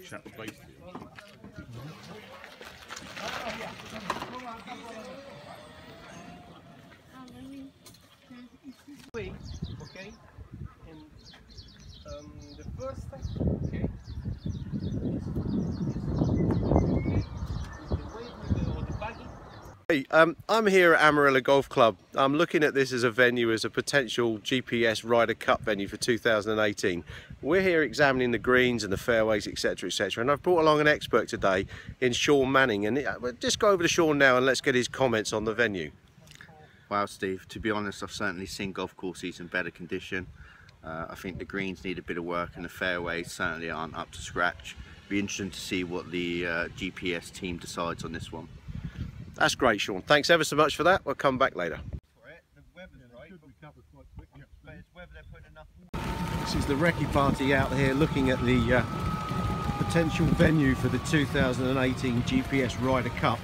Shut the base. Okay, and the first step, okay, Hey, I'm here at Amarilla Golf Club. I'm looking at this as a venue, as a potential GPS Ryder Cup venue for 2018. We're here examining the greens and the fairways, etc, etc, and I've brought along an expert today in Sean Manning, and we'll just go over to Sean now and let's get his comments on the venue. Wow, Steve, to be honest, I've certainly seen golf courses in better condition. I think the greens need a bit of work and the fairways certainly aren't up to scratch. Be interesting to see what the GPS team decides on this one. That's great, Sean. Thanks ever so much for that. We'll come back later. This is the recce party out here looking at the potential venue for the 2018 GPS Ryder Cup.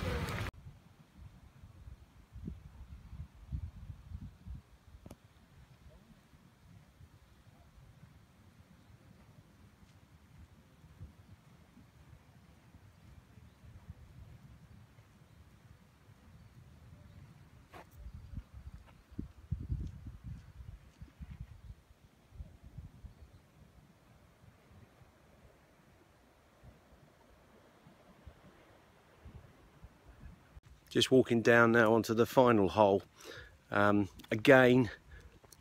Just walking down now onto the final hole. Again,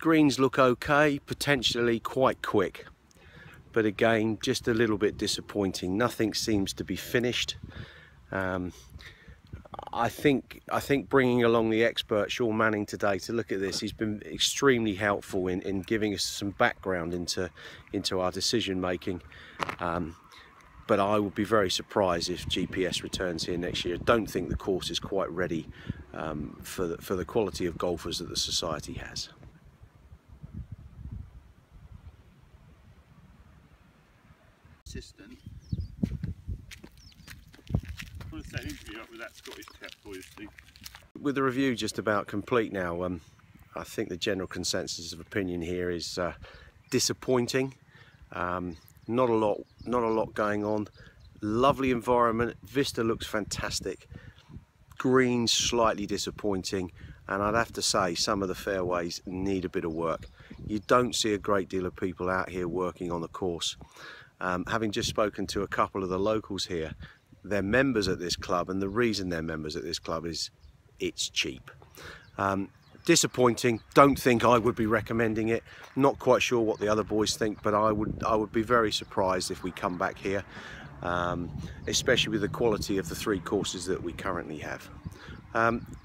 greens look okay, potentially quite quick, but again, just a little bit disappointing. Nothing seems to be finished. I think bringing along the expert Sean Manning today to look at this, he's been extremely helpful in giving us some background into our decision making. But I would be very surprised if GPS returns here next year. I don't think the course is quite ready for the quality of golfers that the society has. Assistant. I want to set an interview up with that Scottish chap for you, Steve. With the review just about complete now, I think the general consensus of opinion here is disappointing. Not a lot going on. Lovely environment, vista looks fantastic. Greens slightly disappointing, and I'd have to say some of the fairways need a bit of work. You don't see a great deal of people out here working on the course. Having just spoken to a couple of the locals here, they're members at this club, and the reason they're members at this club is it's cheap. Disappointing. Don't think I would be recommending it. Not quite sure what the other boys think, but I would be very surprised if we come back here, especially with the quality of the 3 courses that we currently have.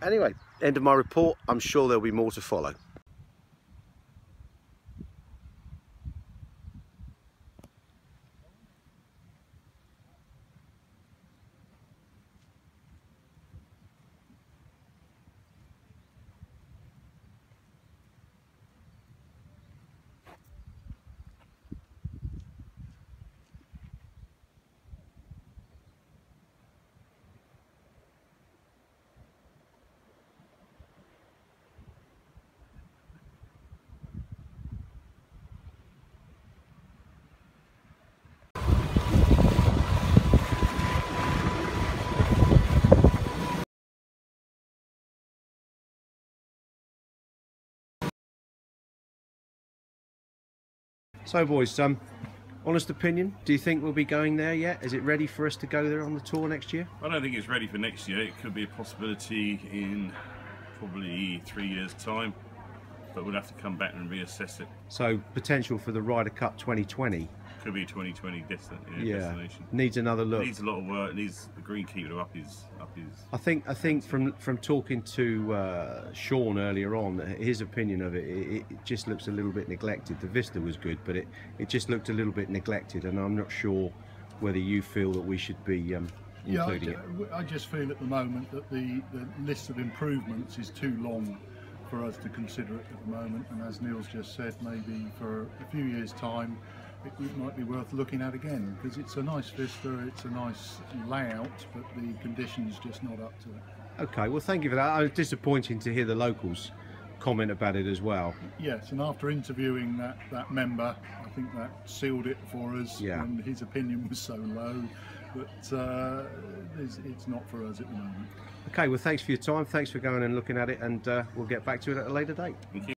Anyway, end of my report. I'm sure there'll be more to follow. So boys, honest opinion, do you think we'll be going there yet? Is it ready for us to go there on the tour next year? I don't think it's ready for next year. It could be a possibility in probably 3 years' time, but we'll have to come back and reassess it. So potential for the Ryder Cup 2020? Could be a 2020 destination. Needs another look. Needs a lot of work. Needs the greenkeeper up his. I think from talking to Sean earlier on, his opinion of it just looks a little bit neglected. The vista was good, but it just looked a little bit neglected, and I'm not sure whether you feel that we should be including it? I just feel at the moment that the list of improvements is too long for us to consider it at the moment, and as Neil's just said, maybe for a few years' time it might be worth looking at again, because it's a nice vista, it's a nice layout, but the conditions just not up to it. Okay, well thank you for that. It was disappointing to hear the locals comment about it as well. Yes, and after interviewing that member, I think that sealed it for us. Yeah. And his opinion was so low, but it's not for us at the moment. Okay, well thanks for your time, thanks for going and looking at it, and we'll get back to it at a later date. Thank you.